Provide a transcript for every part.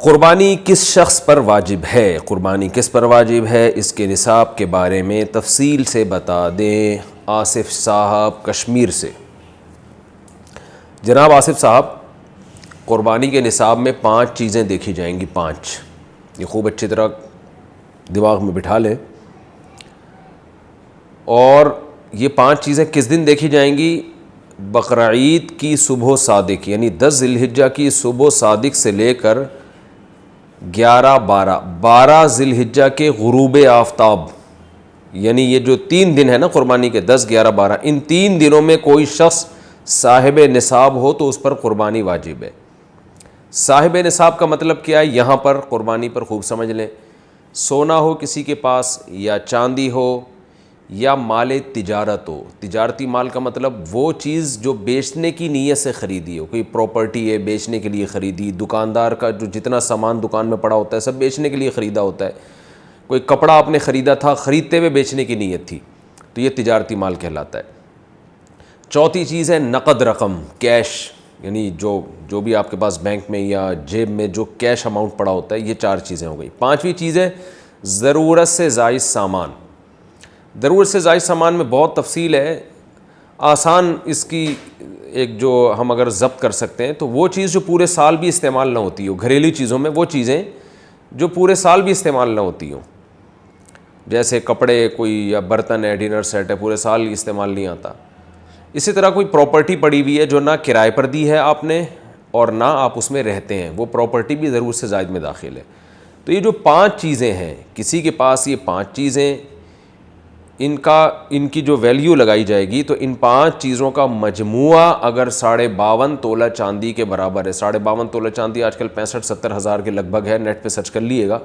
قربانی کس شخص پر واجب ہے؟ قربانی کس پر واجب ہے، اس کے نصاب کے بارے میں تفصیل سے بتا دیں آصف صاحب کشمیر سے۔ جناب آصف صاحب، قربانی کے نصاب میں 5 چیزیں دیکھی جائیں گی، 5، یہ خوب اچھی طرح دماغ میں بٹھا لیں۔ اور یہ 5 چیزیں کس دن دیکھی جائیں گی؟ بقرعید کی صبح صادق، یعنی 10 ذی الحجہ کی صبح صادق سے لے کر 12 ذی الحجہ کے غروب آفتاب، یعنی یہ جو 3 دن ہے نا قربانی کے، 10، 11، 12، ان 3 دنوں میں کوئی شخص صاحب نصاب ہو تو اس پر قربانی واجب ہے۔ صاحب نصاب کا مطلب کیا ہے؟ یہاں پر قربانی پر خوب سمجھ لیں۔ سونا ہو کسی کے پاس، یا چاندی ہو، یا مال تجارت ہو۔ تجارتی مال کا مطلب وہ چیز جو بیچنے کی نیت سے خریدی ہو، کوئی پراپرٹی ہے بیچنے کے لیے خریدی، دکاندار کا جو جتنا سامان دکان میں پڑا ہوتا ہے سب بیچنے کے لیے خریدا ہوتا ہے، کوئی کپڑا آپ نے خریدا تھا، خریدتے ہوئے بیچنے کی نیت تھی، تو یہ تجارتی مال کہلاتا ہے۔ چوتھی چیز ہے نقد رقم، کیش، یعنی جو بھی آپ کے پاس بینک میں یا جیب میں جو کیش اماؤنٹ پڑا ہوتا ہے، یہ 4 چیزیں ہو گئی۔ 5ویں چیز ہے ضرورت سے زائد سامان۔ ضرورت سے زائد سامان میں بہت تفصیل ہے، آسان اس کی ایک جو ہم اگر ضبط کر سکتے ہیں تو وہ چیز جو پورے سال بھی استعمال نہ ہوتی ہو، گھریلو چیزوں میں وہ چیزیں جو پورے سال بھی استعمال نہ ہوتی ہوں، جیسے کپڑے، کوئی یا برتن ہے، ڈنر سیٹ ہے، پورے سال استعمال نہیں آتا۔ اسی طرح کوئی پراپرٹی پڑی ہوئی ہے جو نہ کرائے پر دی ہے آپ نے اور نہ آپ اس میں رہتے ہیں، وہ پراپرٹی بھی ضرورت سے زائد میں داخل ہے۔ تو یہ جو 5 چیزیں ہیں، کسی کے پاس یہ 5 چیزیں، ان کی جو ویلیو لگائی جائے گی تو ان 5 چیزوں کا مجموعہ اگر 52.5 تولہ چاندی کے برابر ہے، 52.5 تولہ چاندی آج کل 65-70 ہزار کے لگ بھگ ہے، نیٹ پہ سرچ کر لیے گا،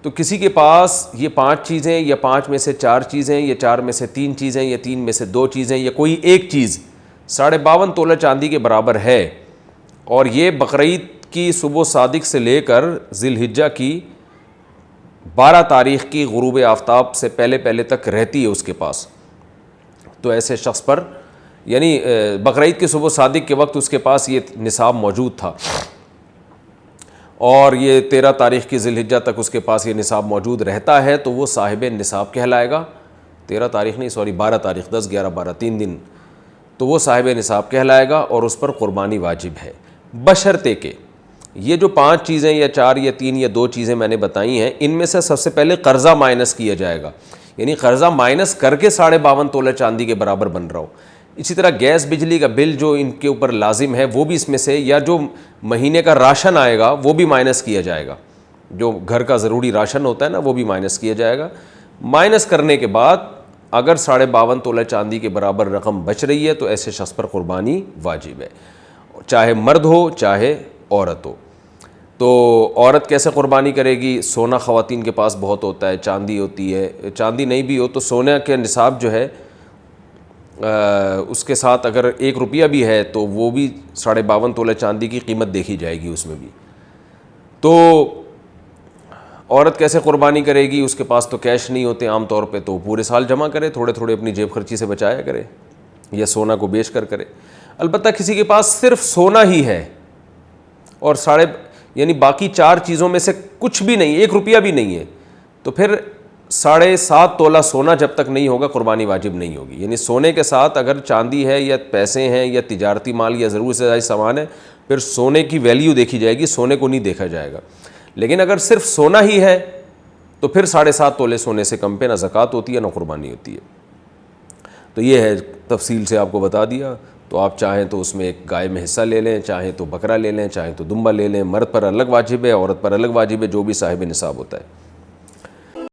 تو کسی کے پاس یہ 5 چیزیں، یا 5 میں سے 4 چیزیں، یا 4 میں سے 3 چیزیں، یا 3 میں سے 2 چیزیں، یا کوئی ایک چیز 52.5 تولہ چاندی کے برابر ہے، اور یہ بقرعید کی صبح صادق سے لے کر ذی الحجہ کی 12 تاریخ کی غروب آفتاب سے پہلے تک رہتی ہے اس کے پاس، تو ایسے شخص پر، یعنی بقرعید کی صبح صادق کے وقت اس کے پاس یہ نصاب موجود تھا، اور یہ 13 تاریخ کی ذی الحجہ تک اس کے پاس یہ نصاب موجود رہتا ہے، تو وہ صاحب نصاب کہلائے گا۔ 13 تاریخ نہیں، 12 تاریخ، 10، 11، 12، 3 دن، تو وہ صاحب نصاب کہلائے گا اور اس پر قربانی واجب ہے، بشرطے کہ یہ جو 5 چیزیں یا 4 یا 3 یا 2 چیزیں میں نے بتائی ہیں، ان میں سے سب سے پہلے قرضہ مائنس کیا جائے گا، یعنی قرضہ مائنس کر کے 52.5 تولہ چاندی کے برابر بن رہا ہو۔ اسی طرح گیس بجلی کا بل جو ان کے اوپر لازم ہے وہ بھی اس میں سے، یا جو مہینے کا راشن آئے گا وہ بھی مائنس کیا جائے گا، جو گھر کا ضروری راشن ہوتا ہے نا وہ بھی مائنس کیا جائے گا۔ مائنس کرنے کے بعد اگر 52.5 تولہ چاندی کے برابر رقم بچ رہی ہے تو ایسے شخص پر قربانی واجب ہے، چاہے مرد ہو چاہے عورت ہو۔ تو عورت کیسے قربانی کرے گی؟ سونا خواتین کے پاس بہت ہوتا ہے، چاندی ہوتی ہے، چاندی نہیں بھی ہو تو سونے کے نصاب جو ہے اس کے ساتھ اگر 1 روپیہ بھی ہے تو وہ بھی 52.5 تولہ چاندی کی قیمت دیکھی جائے گی اس میں بھی۔ تو عورت کیسے قربانی کرے گی؟ اس کے پاس تو کیش نہیں ہوتے عام طور پہ، تو پورے سال جمع کرے، تھوڑے تھوڑے اپنی جیب خرچی سے بچایا کرے، یا سونا کو بیچ کر کرے۔ البتہ کسی کے پاس صرف سونا ہی ہے اور یعنی باقی 4 چیزوں میں سے کچھ بھی نہیں، 1 روپیہ بھی نہیں ہے، تو پھر 7.5 تولہ سونا جب تک نہیں ہوگا قربانی واجب نہیں ہوگی۔ یعنی سونے کے ساتھ اگر چاندی ہے یا پیسے ہیں یا تجارتی مال یا ضرورت سے زائد سامان ہے، پھر سونے کی ویلیو دیکھی جائے گی، سونے کو نہیں دیکھا جائے گا۔ لیکن اگر صرف سونا ہی ہے تو پھر 7.5 تولے سونے سے کم پہ نہ زکوٰۃ ہوتی ہے نہ قربانی ہوتی ہے۔ تو یہ ہے، تفصیل سے آپ کو بتا دیا۔ تو آپ چاہیں تو اس میں ایک گائے میں حصہ لے لیں، چاہیں تو بکرا لے لیں، چاہیں تو دمبا لے لیں، مرد پر الگ واجب ہے، عورت پر الگ واجب ہے، جو بھی صاحب نصاب ہوتا ہے۔